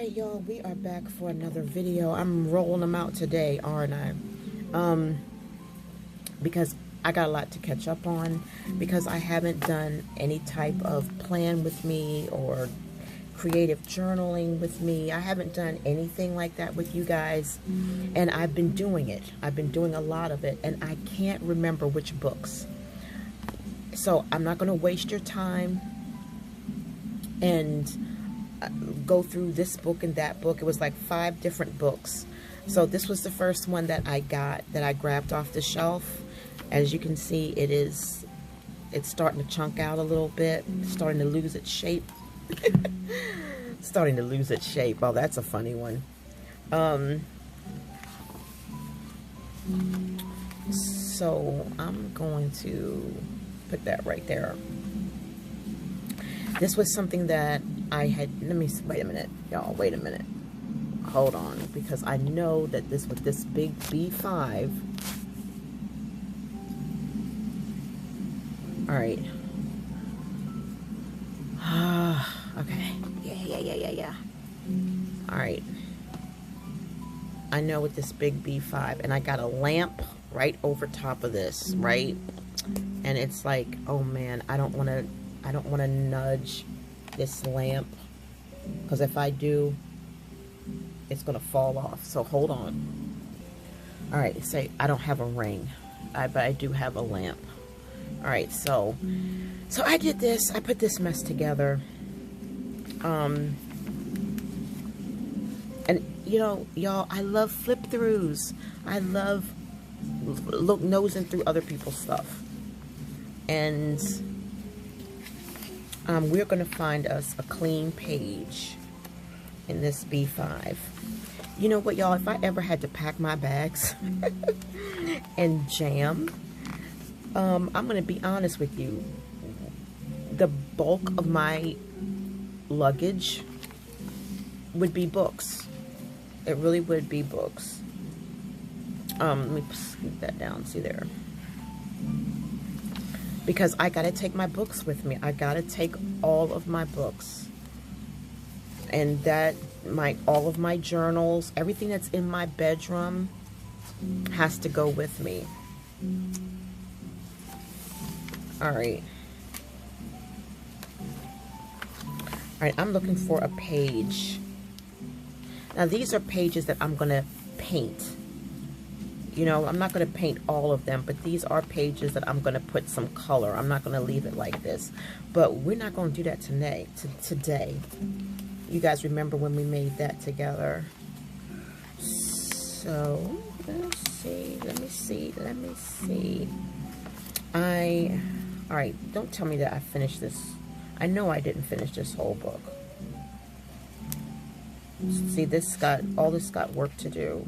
Alright, y'all, we are back for another video. I'm rolling them out today, aren't I? Because I got a lot to catch up on, because I haven't done any type of plan with me or creative journaling with me. I haven't done anything like that with you guys, and I've been doing it. I've been doing a lot of it, and I can't remember which books. So I'm not going to waste your time and go through this book and that book. It was like 5 different books. So this was the first one that I got, that I grabbed off the shelf. As you can see, it's starting to chunk out a little bit, starting to lose its shape. Starting to lose its shape. Oh, that's a funny one. So I'm going to put that right there. This was something that I had, wait a minute, y'all, wait a minute. Hold on, because I know that this, with this big B5, all right. Okay, yeah. All right. I know with this big B5, and I got a lamp right over top of this, right? And it's like, oh man, I don't want to nudge this lamp, because if I do, it's gonna fall off. So hold on. All right, say I don't have a ring, but I do have a lamp. All right, so I did this. I put this mess together. And you know, y'all, I love flip throughs. I love nosing through other people's stuff. And we're going to find us a clean page in this B5. You know what, y'all? If I ever had to pack my bags and jam, I'm going to be honest with you. The bulk of my luggage would be books. It really would be books. Let me scoot that down. See there? Because I gotta take my books with me. I gotta take all of my books, and all of my journals, everything that's in my bedroom has to go with me. All right. All right, I'm looking for a page. Now these are pages that I'm gonna paint. You know, I'm not going to paint all of them, but these are pages that I'm going to put some color. I'm not going to leave it like this. But we're not going to do that today. You guys remember when we made that together? So, let me see. All right, don't tell me that I finished this. I know I didn't finish this whole book. See, all this got work to do.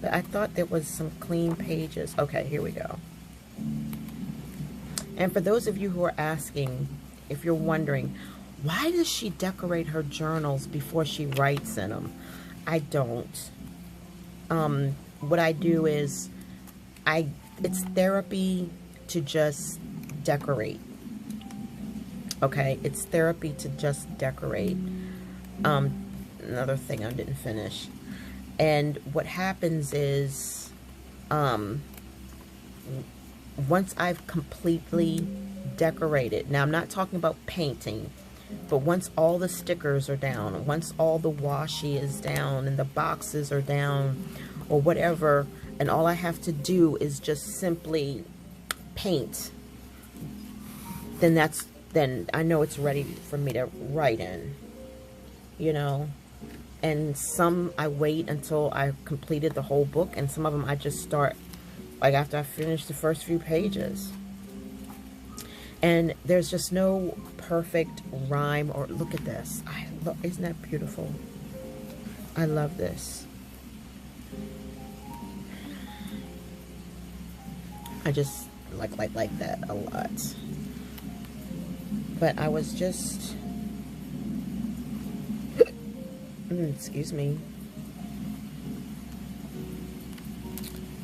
But I thought there was some clean pages. Okay, here we go. And for those of you who are asking, if you're wondering, why does she decorate her journals before she writes in them? I don't. What I do is, it's therapy to just decorate. Okay, it's therapy to just decorate. Another thing I didn't finish. And what happens is, once I've completely decorated, now I'm not talking about painting, but once all the stickers are down, once all the washi is down and the boxes are down or whatever, and all I have to do is just simply paint, then I know it's ready for me to write in, you know. And some I wait until I've completed the whole book, and some of them I just start like after I finish the first few pages. And there's just no perfect rhyme or look at this. Isn't that beautiful? I love this. I just like that a lot. But I was just excuse me.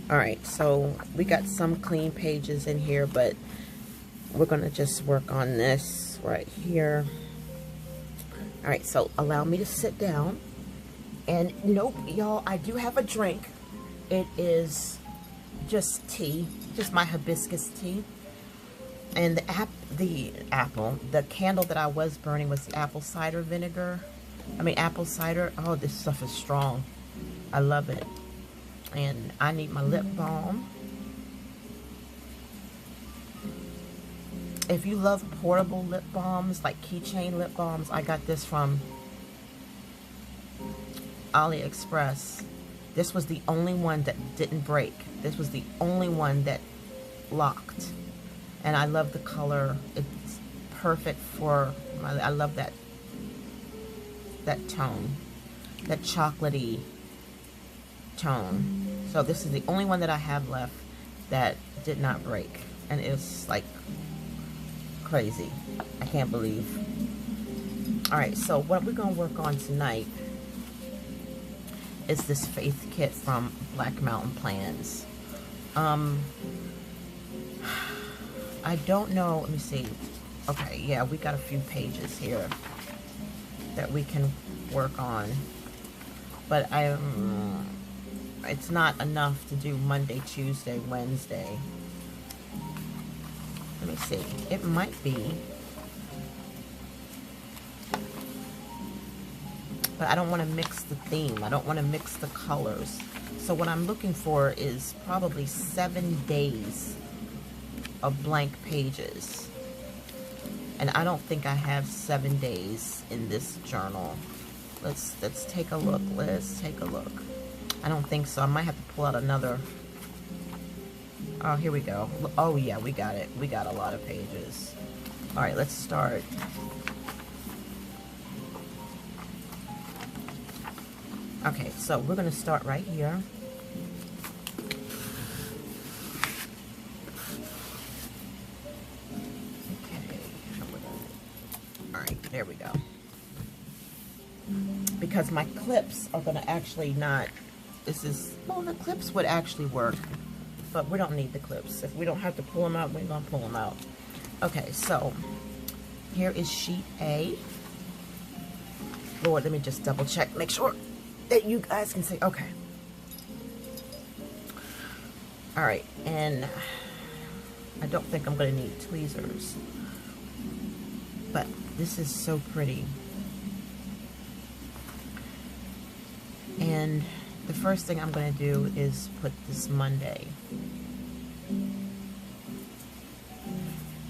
Alright, so we got some clean pages in here, but we're going to just work on this right here. All right, so allow me to sit down. And nope, y'all, I do have a drink. It is just tea, just my hibiscus tea. And the candle that I was burning was apple cider vinegar. I mean, apple cider. Oh, this stuff is strong. I love it. And I need my lip balm. If you love portable lip balms, like keychain lip balms, I got this from AliExpress. This was the only one that didn't break. This was the only one that locked. And I love the color. It's perfect for, I love that tone, that chocolatey tone. So this is the only one that I have left that did not break. And it's like crazy. I can't believe. All right, so what we're gonna work on tonight is this faith kit from Black Mountain Plans. I don't know, let me see. Okay, yeah, we got a few pages here that we can work on. But it's not enough to do Monday, Tuesday, Wednesday. Let me see. It might be. But I don't want to mix the theme. I don't want to mix the colors. So what I'm looking for is probably 7 days of blank pages. And I don't think I have 7 days in this journal. Let's take a look. Let's take a look. I don't think so. I might have to pull out another. Oh, here we go. Oh yeah, we got it. We got a lot of pages. All right, let's start. Okay, so we're gonna start right here. There we go. Because my clips are going to actually not, well, the clips would actually work, but we don't need the clips. If we don't have to pull them out, we're going to pull them out. Okay, so here is sheet A. Lord, let me just double check, make sure that you guys can see. Okay. All right, and I don't think I'm going to need tweezers, but this is so pretty. And the first thing I'm going to do is put this Monday.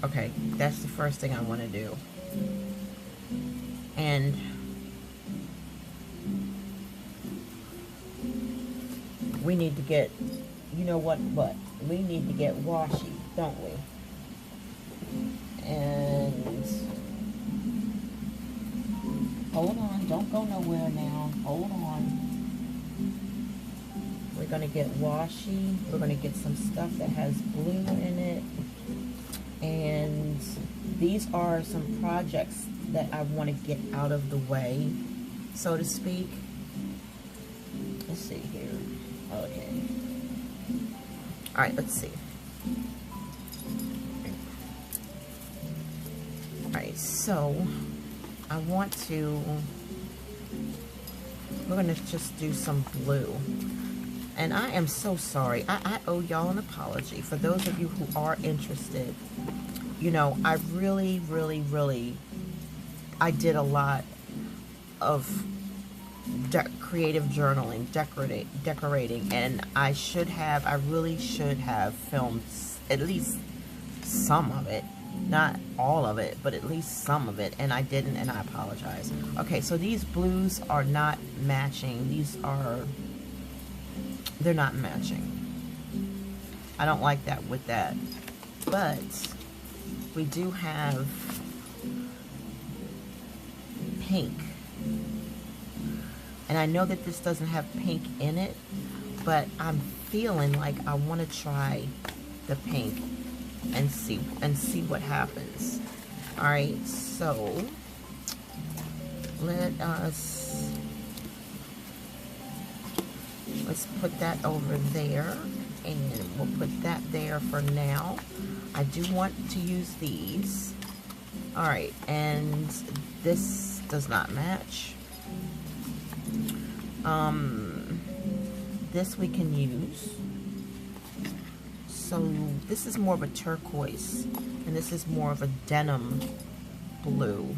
Okay, that's the first thing I want to do. And we need to get, you know what, we need to get washi, don't we? And hold on, don't go nowhere now. Hold on. We're going to get washi. We're going to get some stuff that has blue in it. And these are some projects that I want to get out of the way, so to speak. Let's see here. Okay. Alright, let's see. Alright, so I want to, we're going to just do some blue. And I am so sorry. I owe y'all an apology. For those of you who are interested, you know, I really, I did a lot of creative journaling, decorating, and I really should have filmed at least some of it. Not all of it, but at least some of it, and I didn't, and I apologize. Okay, so these blues are not matching. They're not matching. I don't like that with that. But we do have pink. And I know that this doesn't have pink in it, but I'm feeling like I want to try the pink and see what happens. All right, so let's put that over there, and we'll put that there for now. I do want to use these. All right, and this does not match. This we can use. So this is more of a turquoise, and this is more of a denim blue.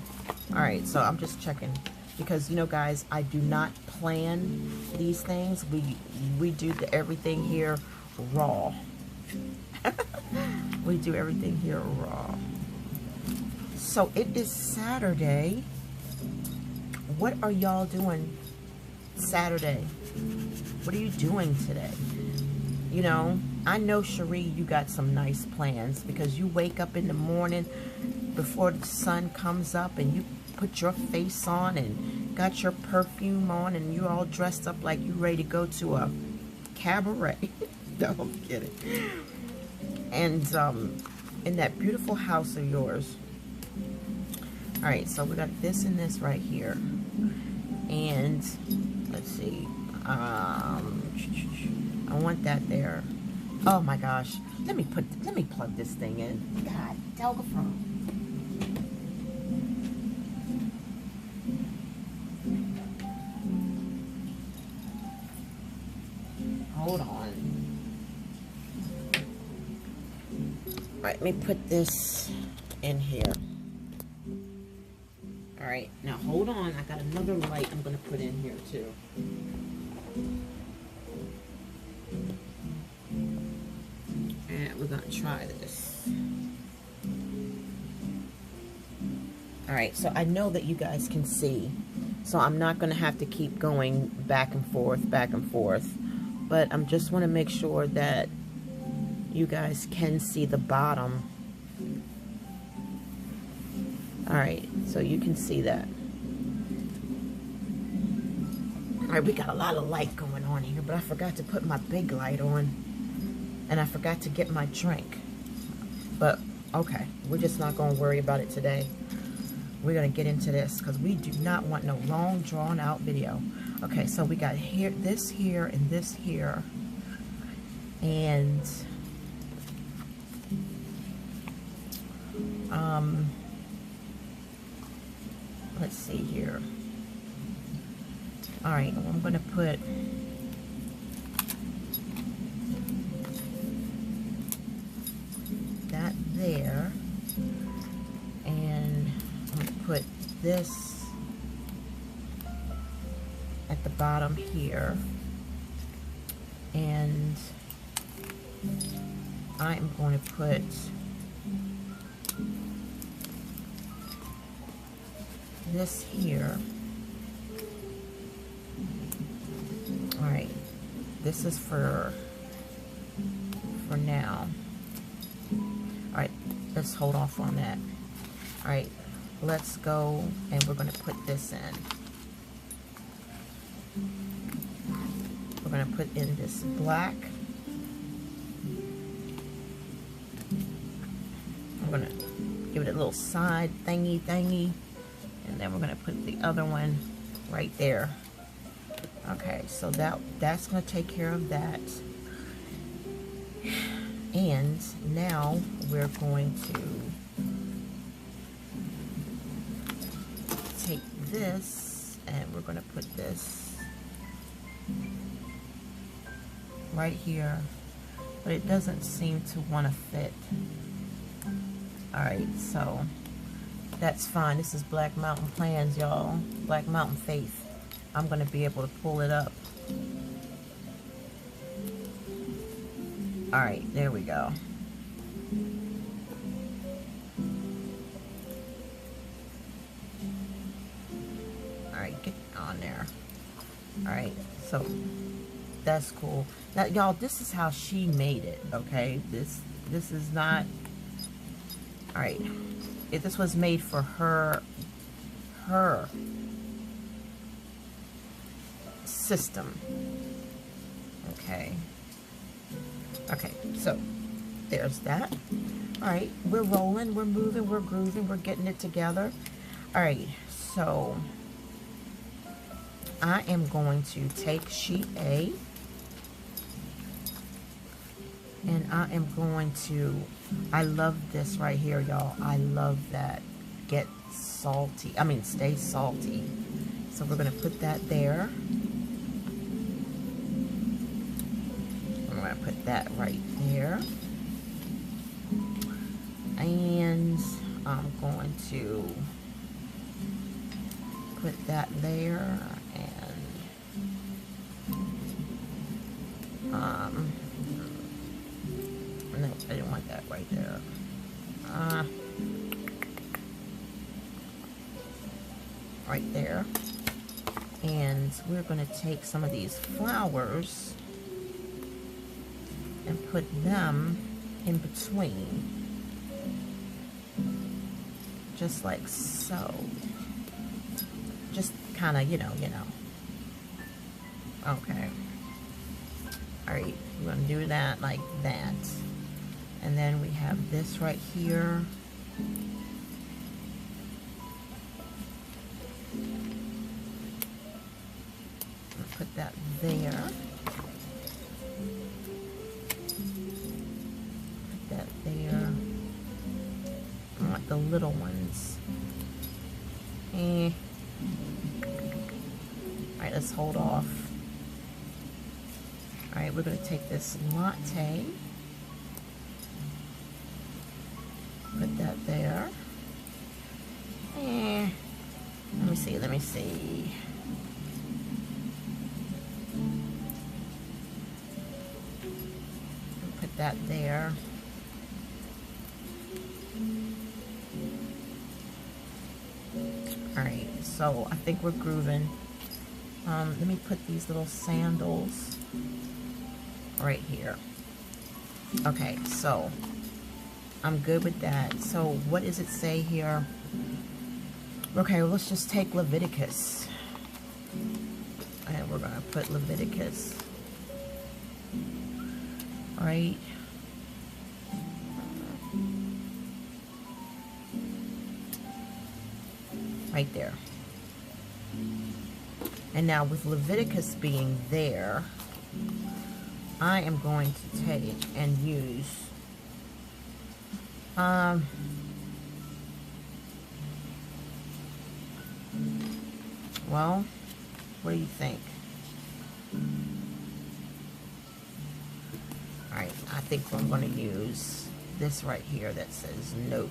All right, so I'm just checking because, you know, guys, I do not plan these things. We do everything here raw. We do everything here raw. So it is Saturday. What are y'all doing Saturday? What are you doing today? You know, I know, Cherie, you got some nice plans because you wake up in the morning before the sun comes up and you put your face on and got your perfume on and you all dressed up like you ready to go to a cabaret. No, I'm kidding. And in that beautiful house of yours. All right, so we got this and this right here. And let's see. I want that there. Oh my gosh. Let me plug this thing in. God, telephone. Hold on. All right, let me put this in here. All right, now hold on. I got another light I'm going to put in here too. And we're going to try this. All right, so I know that you guys can see. So I'm not going to have to keep going back and forth. But I just want to make sure that you guys can see the bottom. All right, so you can see that. All right, we got a lot of light going on here, but I forgot to put my big light on. And I forgot to get my drink. But, okay, we're just not going to worry about it today. We're going to get into this because we do not want no long, drawn-out video. Okay, so we got here, this here, and this here. And, let's see here. All right, well, I'm going to put that there, and I'm going to put this at the bottom here, and I'm going to put this here. All right, this is for now. All right, let's hold off on that. All right, let's go, and we're going to put this in. We're going to put in this black. I'm going to give it a little side thingy, and then we're going to put the other one right there. Okay, so that's going to take care of that. And now we're going to take this and we're going to put this right here, but it doesn't seem to want to fit. Alright, so that's fine. This is Black Mountain Plans, y'all. Black Mountain Faith. I'm going to be able to pull it up. Alright, there we go. Alright, get on there. Alright, so that's cool. Now, y'all, this is how she made it, okay? This is not... Alright, if this was made for her system. Okay. Okay, so there's that. Alright, we're rolling, we're moving, we're grooving, we're getting it together. Alright, so I am going to take sheet A, and I am going to, I love this right here, y'all. I love that. get salty. I mean, stay salty. So we're going to put that there. I'm going to put that right there. And I'm going to put that there. And no, I didn't want that right there. Right there. And we're going to take some of these flowers and put them in between, just like so. Just kind of, you know. Okay. All right, we're going to do that like that. And then we have this right here. Put that there. Put that there. I want the little ones. All right, let's hold off. All right, we're going to take this latte. Put that there. Let me see. Put that there. Alright, so I think we're grooving. Let me put these little sandals right here. Okay, so I'm good with that. So what does it say here? Okay, well, let's just take Leviticus. And we're going to put Leviticus. Right? Right there. And now with Leviticus being there, I am going to take and use well, what do you think? Alright, I think I'm going to use this right here that says note.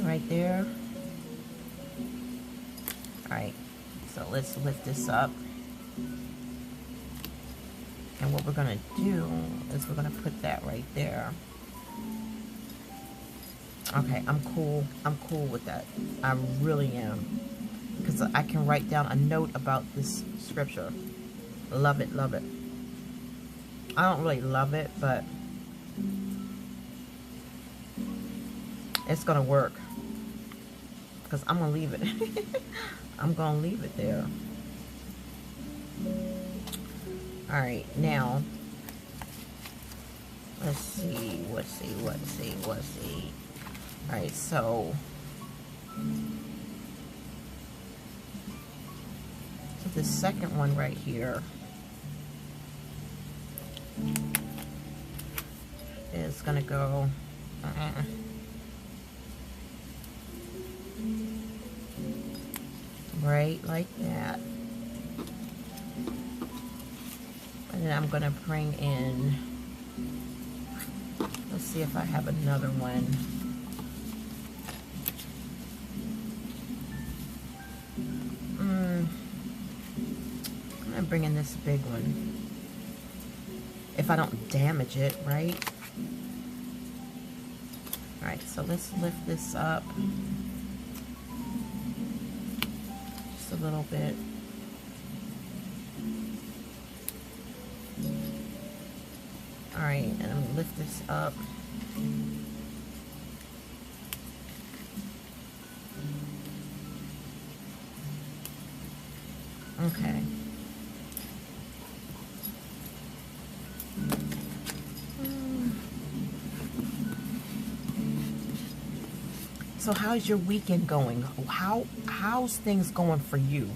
Right there. Alright, so let's lift this up. And what we're going to do is we're going to put that right there. Okay, I'm cool. I'm cool with that. I really am. Because I can write down a note about this scripture. Love it, love it. I don't really love it, but it's going to work. Because I'm going to leave it. I'm going to leave it there. Alright, now, let's see. Alright, so the second one right here is going to go right like that. And then I'm going to bring in, let's see if I have another one. I'm going to bring in this big one. If I don't damage it, right? Alright, so let's lift this up just a little bit. Alright, and I'm going to lift this up. Okay. So how's your weekend going? How's things going for you?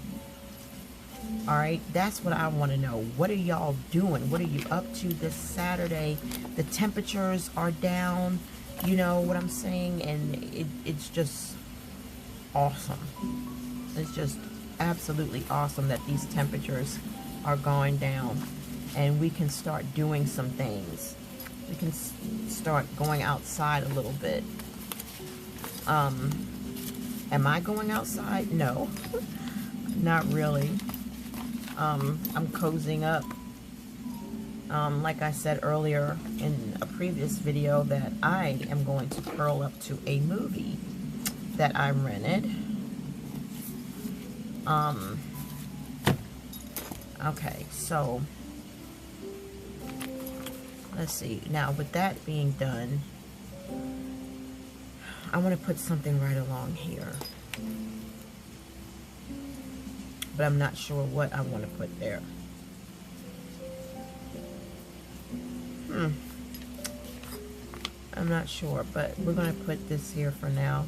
All right, that's what I want to know. What are y'all doing? What are you up to this Saturday? The temperatures are down, you know what I'm saying? And it's just awesome. It's just absolutely awesome that these temperatures are going down and we can start doing some things. We can start going outside a little bit. Am I going outside? No, not really. I'm cozying up. Like I said earlier in a previous video, that I am going to curl up to a movie that I rented. Okay, so let's see. Now, with that being done, I want to put something right along here. But I'm not sure what I want to put there. I'm not sure, but we're going to put this here for now.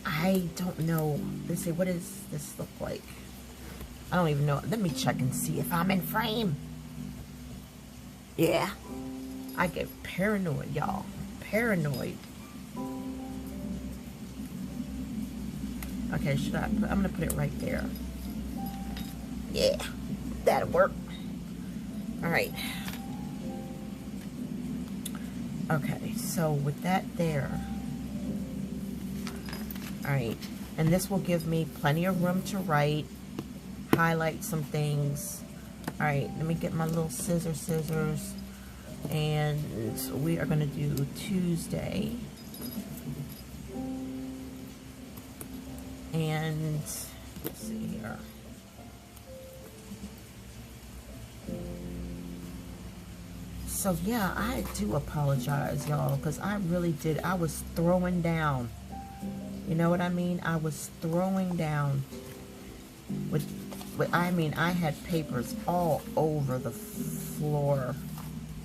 I don't know. Let's see, what does this look like? I don't even know. Let me check and see if I'm in frame. Yeah. I get paranoid, y'all. Paranoid. Okay, should I put, I'm going to put it right there. Yeah, that'll work. All right. Okay, so with that there. All right, and this will give me plenty of room to write, highlight some things. All right, let me get my little scissors, and we are gonna do Tuesday. And let's see here. So yeah, I do apologize, y'all, because I really did. I was throwing down. You know what I mean? I was throwing down with I mean, I had papers all over the floor,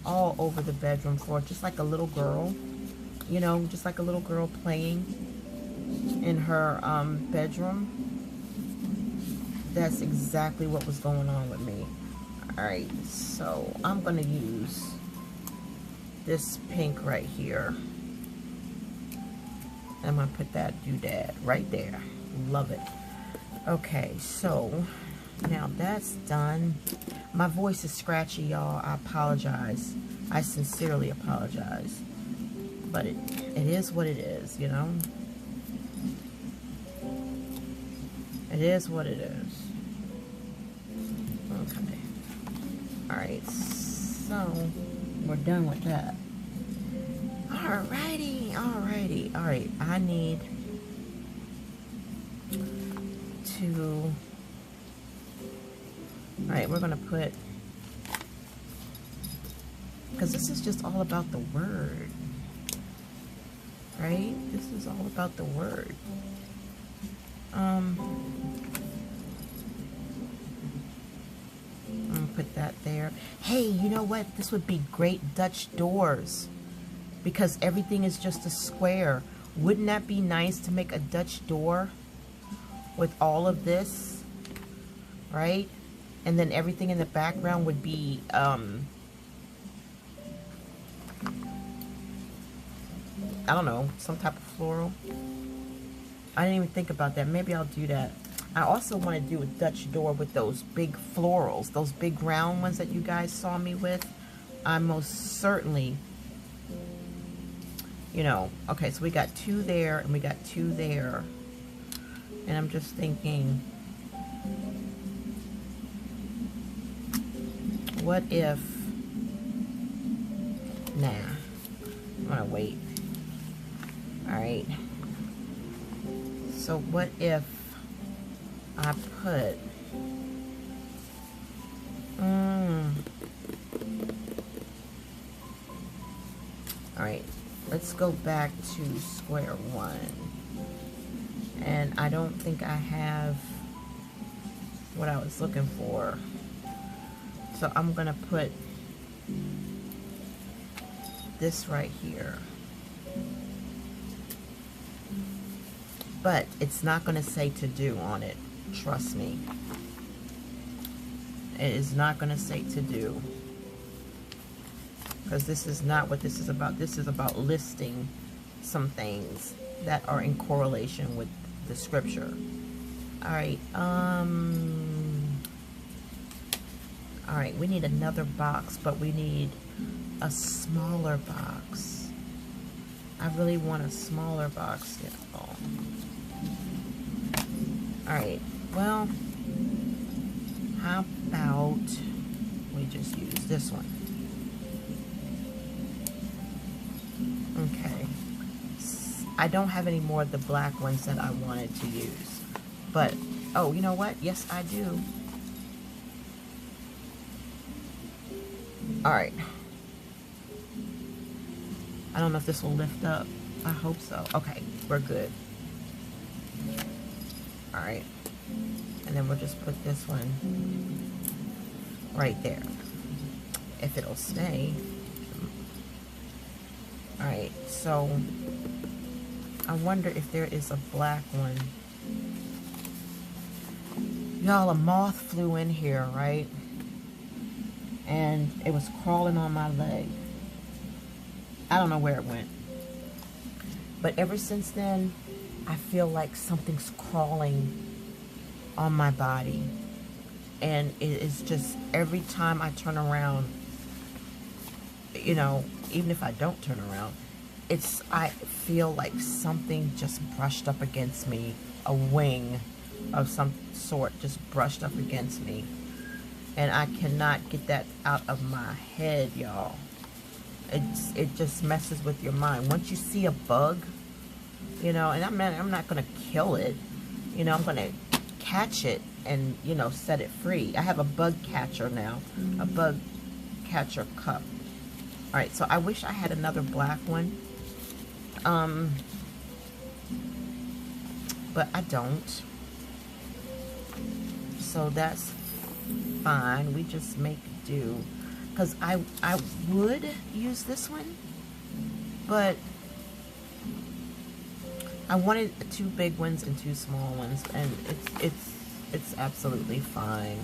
all over the bedroom floor, just like a little girl, you know, just like a little girl playing in her bedroom. That's exactly what was going on with me. All right, so I'm gonna use this pink right here. I'm gonna put that doodad right there. Love it. Okay, so now that's done. My voice is scratchy, y'all. I apologize. I sincerely apologize. But it is what it is, you know? It is what it is. Okay. Alright, so we're done with that. Alrighty, alrighty. Alright, I need to... Alright, we're going to put... Because this is just all about the word. Right? This is all about the word. I'm going to put that there. Hey, you know what? This would be great Dutch doors. Because everything is just a square. Wouldn't that be nice to make a Dutch door with all of this? Right? And then everything in the background would be, I don't know, some type of floral. I didn't even think about that. Maybe I'll do that. I also want to do a Dutch door with those big florals, those big round ones that you guys saw me with. I most certainly, you know, okay, so we got 2 there and we got 2 there. And I'm just thinking, what if, nah, I'm gonna wait. Alright, so what if I put, alright, let's go back to square one. And I don't think I have what I was looking for. So I'm gonna put this right here. But it's not gonna say to do on it, trust me. It is not going to say to do. Because this is not what this is about. This is about listing some things that are in correlation with the scripture. Alright, alright, we need another box, but we need a smaller box. I really want a smaller box. Yeah. Oh. Alright, well, how about we just use this one? Okay. I don't have any more of the black ones that I wanted to use. But, oh, you know what? Yes, I do. Alright. I don't know if this will lift up. I hope so. Okay, we're good. Alright. And then we'll just put this one right there. If it'll stay. Alright, so I wonder if there is a black one. Y'all, a moth flew in here, right? And it was crawling on my leg. I don't know where it went. But ever since then, I feel like something's crawling on my body. And it is just, every time I turn around, you know, even if I don't turn around, I feel like something just brushed up against me. A wing of some sort just brushed up against me. And I cannot get that out of my head, y'all. It just messes with your mind. Once you see a bug, you know, and I'm not going to kill it. You know, I'm going to catch it and, you know, set it free. I have a bug catcher now. A bug catcher cup. Alright, so I wish I had another black one. But I don't. So that's fine. We just make do. Because I would use this one, but I wanted 2 big ones and 2 small ones, and it's absolutely fine.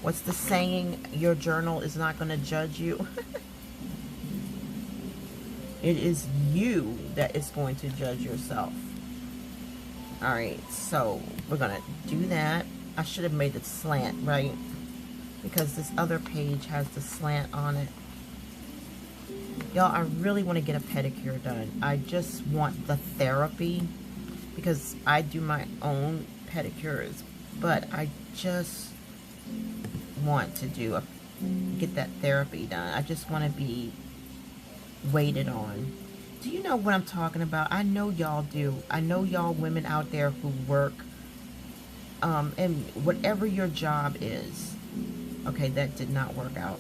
What's the saying? Your journal is not going to judge you. It is you that is going to judge yourself. Alright, so we're going to do that. I should have made it slant, right? Because this other page has the slant on it. Y'all, I really want to get a pedicure done. I just want the therapy, because I do my own pedicures, but I just want to get that therapy done. I just want to be waited on. Do you know what I'm talking about? I know y'all do. I know y'all women out there who work, and whatever your job is, okay, that did not work out.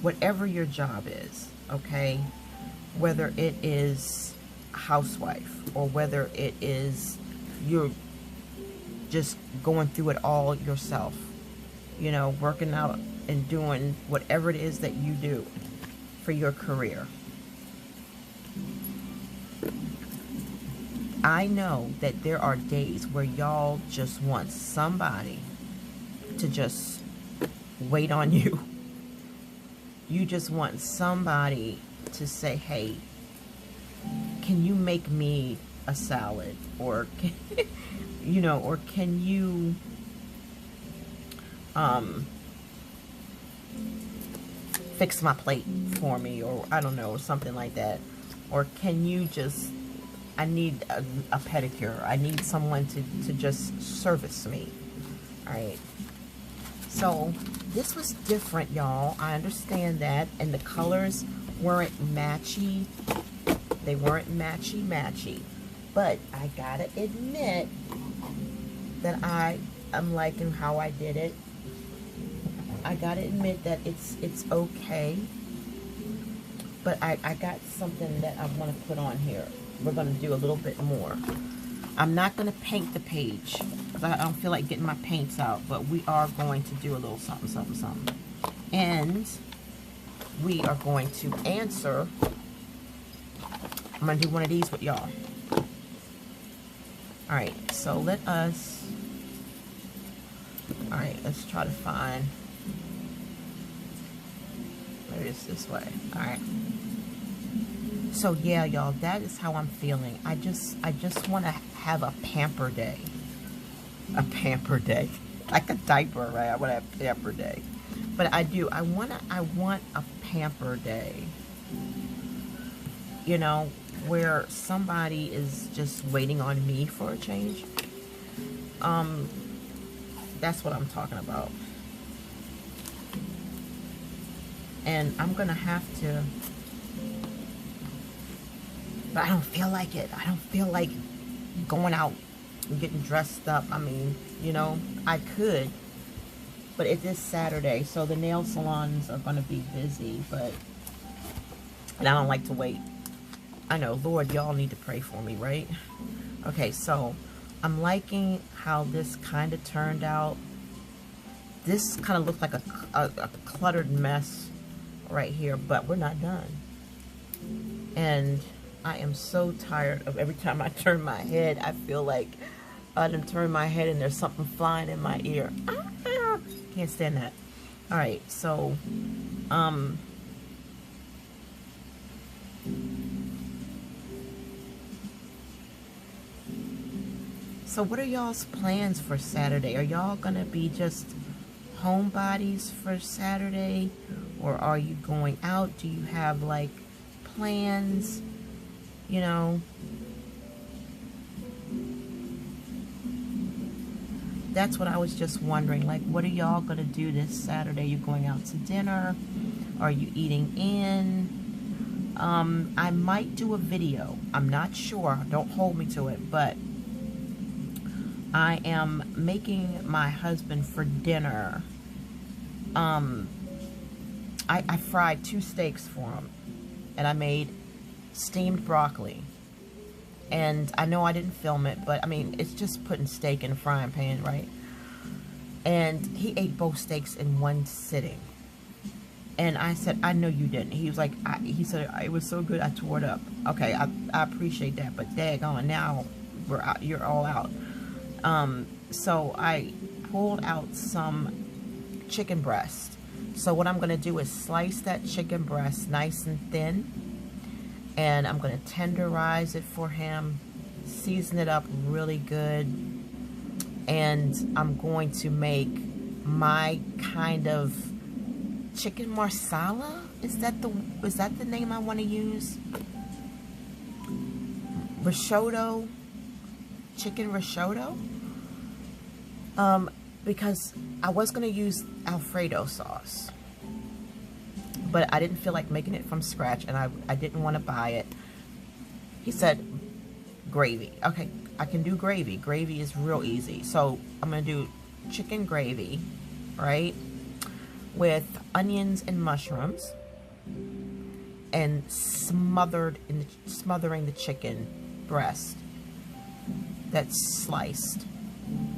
Whatever your job is, okay, whether it is housewife or whether it is you're just going through it all yourself, you know, working out and doing whatever it is that you do for your career. I know that there are days where y'all just want somebody to just wait on you. You just want somebody to say, hey, can you make me a salad? Or, you know, or can you, fix my plate for me? Or, I don't know, or something like that. Or can you just, I need a pedicure. I need someone to just service me. Alright. So, this was different, y'all. I understand that. And the colors weren't matchy. They weren't matchy. But I gotta admit that I am liking how I did it. I gotta admit that it's okay. But I got something that I want to put on here. We're going to do a little bit more. I'm not going to paint the page, because I don't feel like getting my paints out, but we are going to do a little something, something, something. And we are going to answer. I'm going to do one of these with y'all. Alright, so let us All right, let's try to find, maybe it's this way. All right. So yeah, y'all, that is how I'm feeling. I just want to have a pamper day. A pamper day. Like a diaper, right? I want to have a pamper day. But I do. I want a pamper day. You know, where somebody is just waiting on me for a change. That's what I'm talking about. And I'm gonna have to, but I don't feel like it. I don't feel like going out and getting dressed up. I mean, you know, I could, but it is Saturday, so the nail salons are gonna be busy, and I don't like to wait. I know, Lord, y'all need to pray for me, right? Okay, so I'm liking how this kind of turned out. This kind of looks like a cluttered mess right here, but we're not done. And I am so tired of every time I turn my head, I feel like I done turn my head and there's something flying in my ear. Can't stand that. All right, so so what are y'all's plans for Saturday? Are y'all gonna be just homebodies for Saturday, or are you going out? Do you have like plans? You know, that's what I was just wondering. Like, what are y'all gonna do this Saturday? You going out to dinner? Are you eating in? I might do a video. I'm not sure. Don't hold me to it, but I am making my husband for dinner. I fried 2 steaks for him, and I made steamed broccoli. And I know I didn't film it, but I mean, it's just putting steak in a frying pan, right? And he ate both steaks in one sitting. And I said, I know you didn't. He was like, he said, it was so good, I tore it up. Okay, I appreciate that, but daggone, now we're out, you're all out. So I pulled out some chicken breast. So what I'm going to do is slice that chicken breast nice and thin. And I'm going to tenderize it for him. Season it up really good. And I'm going to make my kind of chicken marsala. Is that the name I want to use? Risotto. Chicken risotto. Because I was going to use Alfredo sauce, but I didn't feel like making it from scratch, and I didn't want to buy it. He said gravy. Okay, I can do gravy. Gravy is real easy. So I'm going to do chicken gravy, right, with onions and mushrooms, and smothering the chicken breast that's sliced.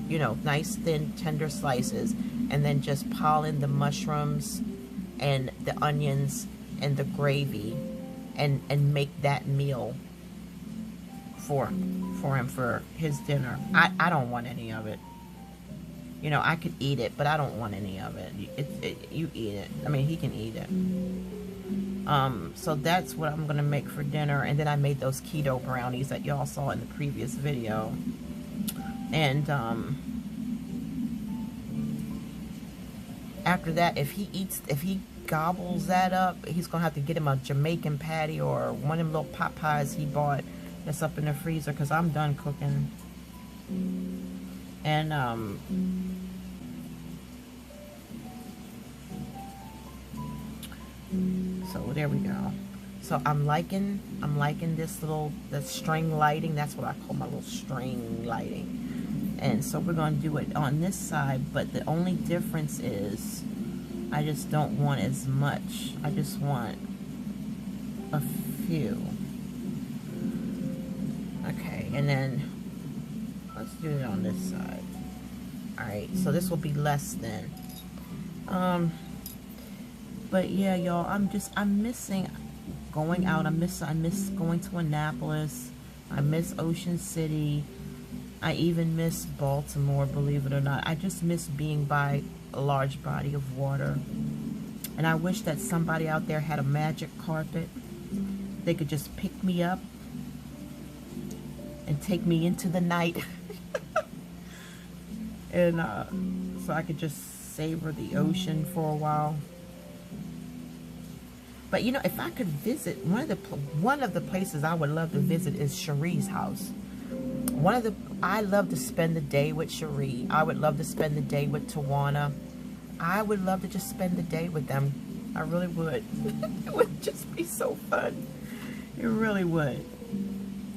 You know, nice thin tender slices, and then just pile in the mushrooms and the onions and the gravy, and make that meal for him for his dinner. I don't want any of it. You know, I could eat it, but I don't want any of it. You eat it. I mean, he can eat it. So that's what I'm gonna make for dinner. And then I made those keto brownies that y'all saw in the previous video. And after that, if he gobbles that up, he's gonna have to get him a Jamaican patty or one of them little pot pies he bought that's up in the freezer, because I'm done cooking. And so there we go. So I'm liking the string lighting. That's what I call my little string lighting. And so we're going to do it on this side, but the only difference is I just don't want as much. I just want a few. Okay, and then let's do it on this side. Alright, so this will be less than. But yeah, y'all, I'm missing going out. I miss going to Annapolis. I miss Ocean City. I even miss Baltimore, believe it or not. I just miss being by a large body of water. And I wish that somebody out there had a magic carpet. They could just pick me up and take me into the night. And so I could just savor the ocean for a while. But you know, if I could visit, one of the places I would love to visit is Cherie's house. I love to spend the day with Cherie. I would love to spend the day with Tawana. I would love to just spend the day with them. I really would. It would just be so fun. It really would.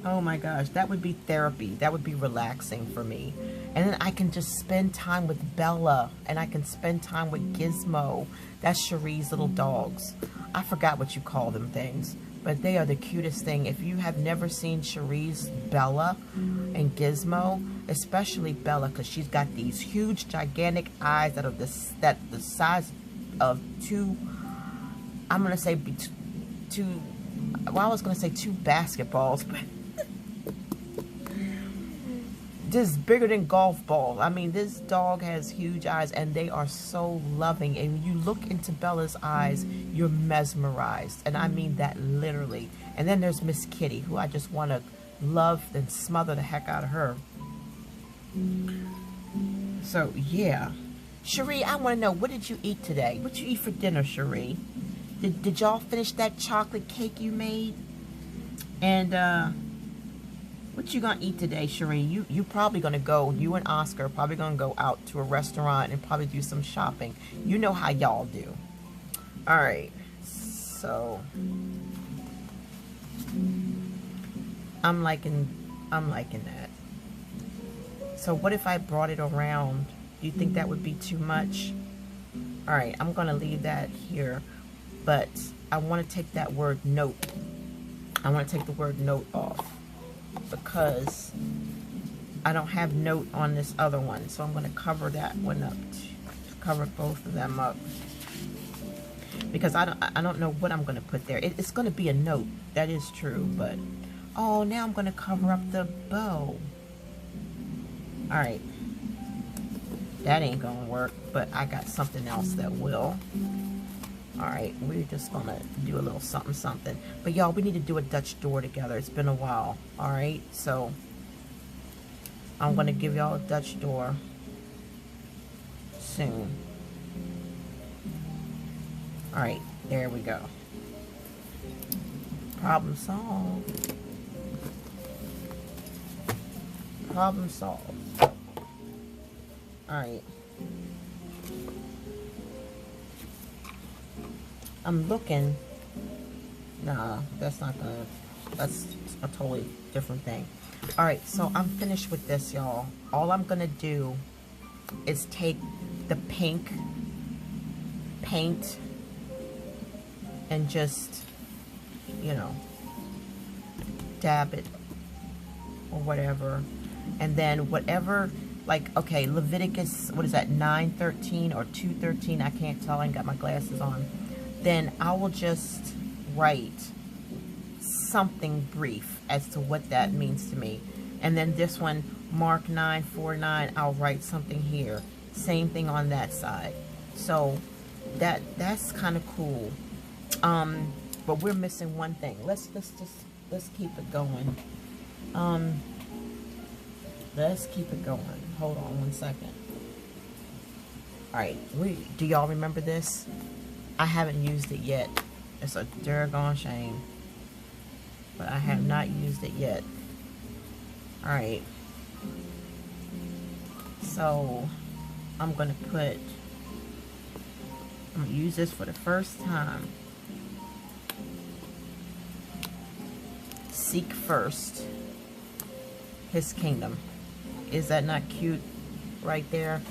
Oh my gosh, that would be therapy. That would be relaxing for me. And then I can just spend time with Bella, and I can spend time with Gizmo. That's Cherie's little dogs. I forgot what you call them things, but they are the cutest thing. If you have never seen Cherie's Bella and Gizmo, especially Bella, because she's got these huge, gigantic eyes that are the size of two, I'm going to say two, well, I was going to say two basketballs, but just bigger than golf balls. I mean, this dog has huge eyes, and they are so loving. And when you look into Bella's eyes, you're mesmerized. And I mean that literally. And then there's Miss Kitty, who I just want to love and smother the heck out of her. So, yeah. Cherie, I want to know, what did you eat today? What did you eat for dinner, Cherie? Did y'all finish that chocolate cake you made? And, what you gonna eat today, Cherie? You probably gonna go, you and Oscar are probably gonna go out to a restaurant and probably do some shopping. You know how y'all do. Alright, so I'm liking that. So what if I brought it around? Do you think that would be too much? Alright, I'm gonna leave that here, but I want to take that word note. I want to take the word note off, because I don't have note on this other one. So I'm going to cover that one up. Cover both of them up. Because I don't know what I'm going to put there. It's going to be a note. That is true. But, oh, now I'm going to cover up the bow. Alright. That ain't going to work. But I got something else that will. Alright, we're just going to do a little something, something. But y'all, we need to do a Dutch door together. It's been a while. Alright, so I'm going to give y'all a Dutch door soon. Alright, there we go. Problem solved. Problem solved. Alright. I'm looking. Nah, that's not gonna. That's a totally different thing. Alright, so I'm finished with this, y'all. All I'm gonna do is take the pink paint and just, you know, dab it or whatever. And then whatever, like, okay, Leviticus, what is that, 9:13 or 2:13? I can't tell. I ain't got my glasses on. Then I will just write something brief as to what that means to me. And then this one, Mark 9:49, I'll write something here. Same thing on that side. So that's kind of cool. But we're missing one thing. Let's keep it going. Let's keep it going. Hold on one second. Alright, do y'all remember this? I haven't used it yet. It's a doggone shame. But I have not used it yet. Alright. So, I'm going to use this for the first time. Seek first His kingdom. Is that not cute right there?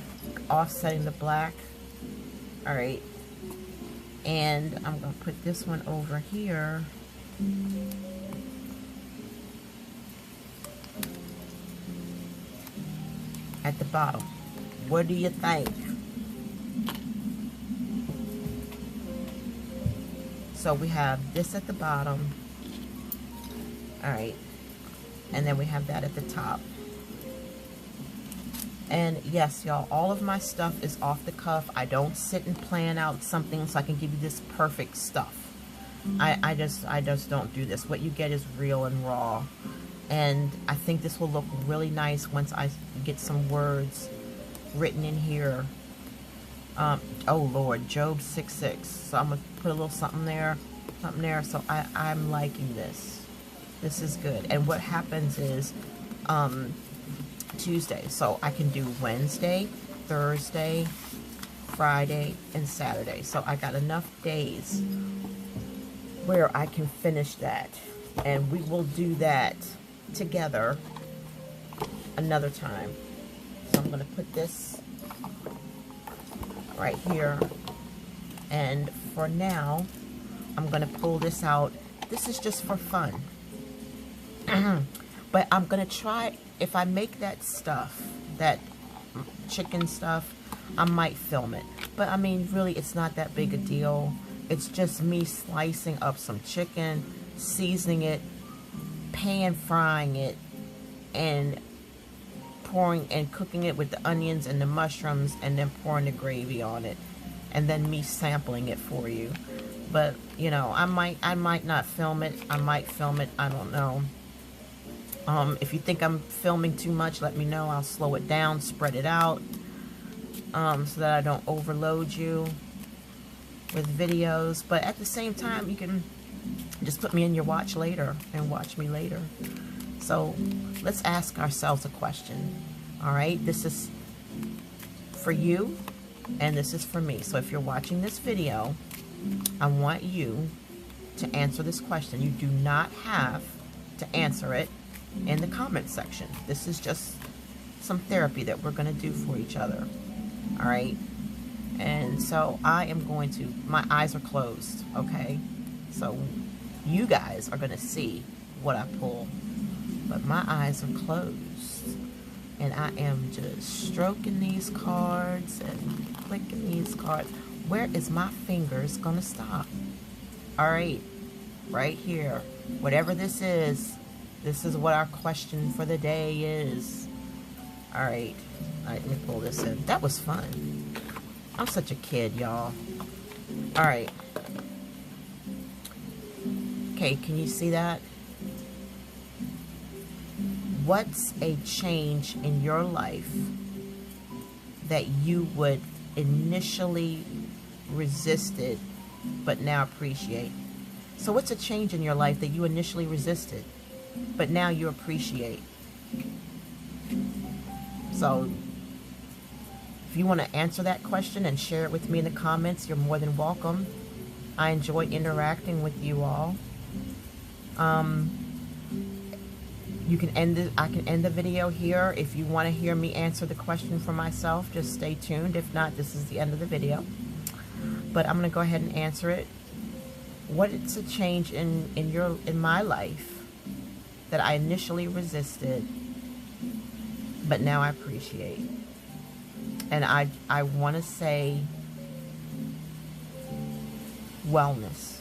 Offsetting the black. Alright. And I'm going to put this one over here. At the bottom. What do you think? So we have this at the bottom. Alright. And then we have that at the top. And yes, y'all, all of my stuff is off the cuff. I don't sit and plan out something so I can give you this perfect stuff. I just don't do this. What you get is real and raw. And I think this will look really nice once I get some words written in here. Oh Lord, Job 6:6. So I'm gonna put a little something there. So I'm liking this. This is good. And what happens is Tuesday. So I can do Wednesday, Thursday, Friday, and Saturday. So I got enough days where I can finish that. And we will do that together another time. So I'm going to put this right here. And for now, I'm going to pull this out. This is just for fun. But I'm going to try, if I make that stuff, that chicken stuff, I might film it. But I mean, really, it's not that big a deal. It's just me slicing up some chicken, seasoning it, pan frying it, and pouring and cooking it with the onions and the mushrooms, and then pouring the gravy on it, and then me sampling it for you. But you know, I might not film it. I might film it. I don't know. If you think I'm filming too much, let me know. I'll slow it down, spread it out, so that I don't overload you with videos. But at the same time, you can just put me in your watch later and watch me later. So let's ask ourselves a question. All right, this is for you and this is for me. So if you're watching this video, I want you to answer this question. You do not have to answer it in the comment section. This is just some therapy that we're going to do for each other. All right. And so I am going to, my eyes are closed. Okay. So you guys are going to see what I pull, but my eyes are closed, and I am just stroking these cards and clicking these cards. Where is my fingers going to stop? All right. Right here. Whatever this is what our question for the day is. All right. All right, let me pull this in. That was fun. I'm such a kid, y'all. All right. Okay, can you see that? What's a change in your life that you would initially resisted but now appreciate? So what's a change in your life that you initially resisted but now you appreciate? So if you want to answer that question and share it with me in the comments, you're more than welcome. I enjoy interacting with you all. You can I can end the video here. If you want to hear me answer the question for myself, just stay tuned. If not, this is the end of the video. But I'm going to go ahead and answer it. What is a change in my life that I initially resisted, but now I appreciate? And I want to say wellness.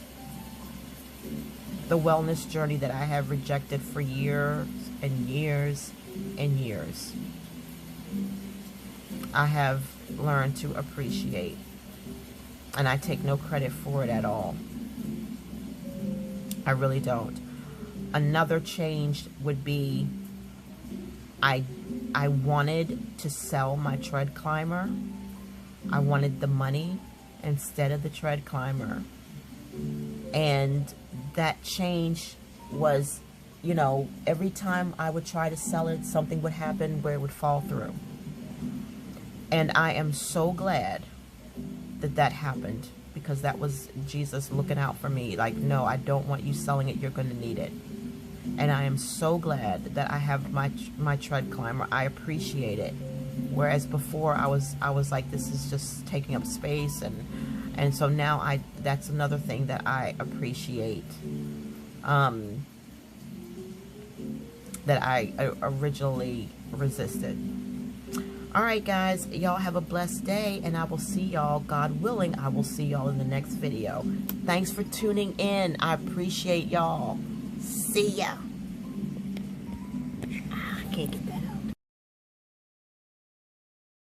The wellness journey that I have rejected for years and years and years, I have learned to appreciate. And I take no credit for it at all. I really don't. Another change would be I wanted to sell my tread climber. I wanted the money instead of the tread climber. And that change was, you know, every time I would try to sell it, something would happen where it would fall through. And I am so glad that that happened, because that was Jesus looking out for me. Like, no, I don't want you selling it. You're going to need it. And I am so glad that I have my tread climber. I appreciate it. Whereas before I was like, this is just taking up space, and so now that's another thing that I appreciate, that I originally resisted. All right, guys, y'all have a blessed day, and I will see y'all, God willing, I will see y'all in the next video. Thanks for tuning in. I appreciate y'all. See ya. I can't get